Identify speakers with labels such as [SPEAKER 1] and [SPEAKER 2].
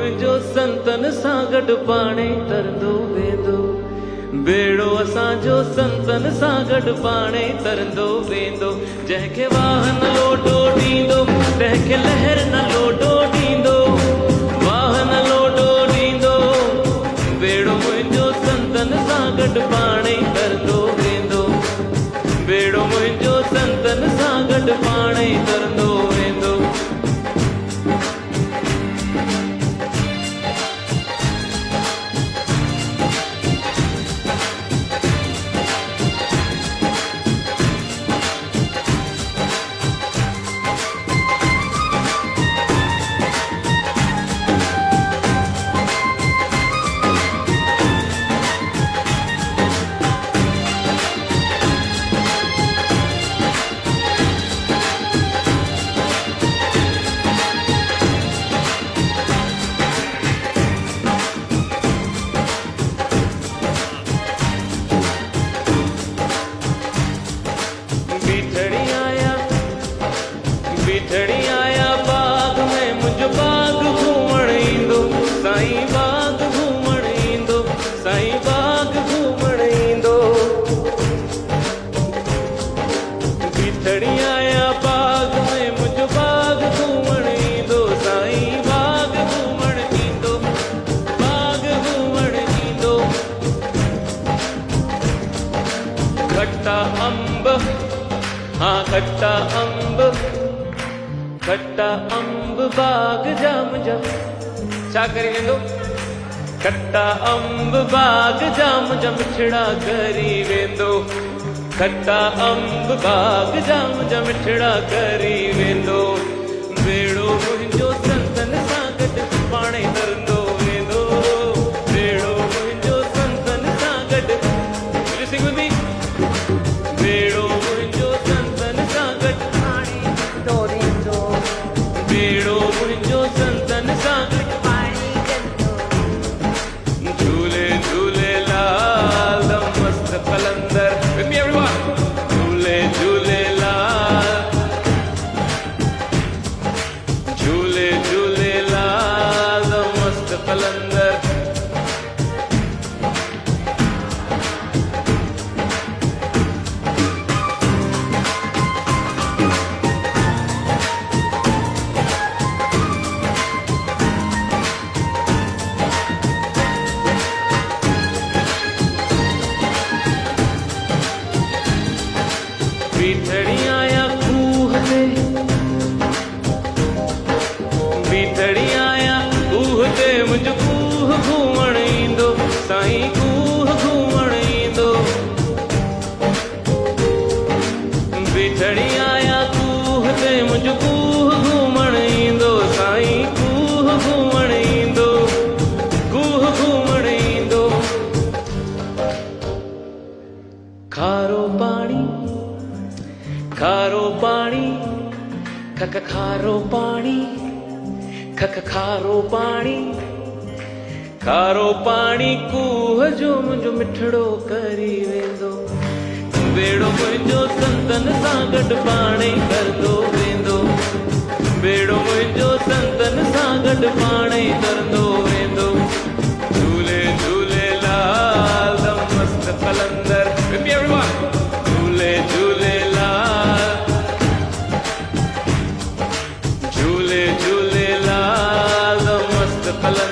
[SPEAKER 1] मुंहिंजो संतन सां गॾु पाणे तरंदो वेंदो। बेड़ो असांजो संतन सां गॾु पाणे तरंदो वेंदो। जंहिंखे वाह न लोटो ॾींदो तंहिंखे लहर न लोटो ॾींदो। वाह न लोटो ॾींदो बेड़ो मुंहिंजो संतन सां गॾु पाणे तरंदो वेंदो। बेड़ो मुंहिंजो संतन सां गॾु पाणे तरंदो वेंदो। बिठड़ी आया बाग में मुंहिंजो बाग घूमण ईंदो। साईं बाग घूमण ईंदो। साईं बाग घूमण ईंदो। बिठड़ी आया बाग में मुंहिंजो बाग घूमण ईंदो। साईं बाग घूमण ईंदो। बाग घूमण ईंदो। खट्टा अंब हाँ खट्टा अंब। खट्टा अंब बाग जा मुंहिंजा छा करे वेंदो। खट्टा अंब बाग जा मुंहिंजा मिठड़ा करी वेंदो। खट्टा अंब बाग जा मुंहिंजा मिठड़ा करी वेंदो। बेड़ो मुंहिंजो संतन सां गॾु पाणे तरंदो वेंदो। बेड़ो मुंहिंजो संतन सां गॾु लिसिंग विद मी। बेड़ो मुंहिंजो संतन सां गॾु पाणे तरंदो वेंदो। बेड़ो मुंहिंजो संतन सां गॾु पाणे तरंदो। झूले झूलेलाल दम मस्त कलंदर विद मी एवरीवन। झूले झूलेलाल। झूले झूलेलाल दम मस्त कलंदर। बिठड़ी आया कूह ते। बिठड़ी आया कूह ते मुंहिंजो कूह घूमण ईंदो। साईं कूह घूमण ईंदो। बिठड़ी आया कूह ते मुंहिंजो कूह घूमण ईंदो। साईं कूह घूमण ईंदो। कूह घूमण ईंदो। खारो पाणी खारो पाणी खक खारो पाणी खक खारो पाणी। खारो पाणी कूह जो मुंहिंजो मिठड़ो करी वेंदो। बेड़ो मुंहिंजो संतन सां गॾु पाणे तरंदो वेंदो। बेड़ो मुंहिंजो संतन सां गॾु पाणे तरंदो वेंदो। झूले झूलेलाल दम मस्त कलंदर विद मी एवरीवन। झूले झूलेलाल। झूले झूलेलाल दम मस्त कलंदर।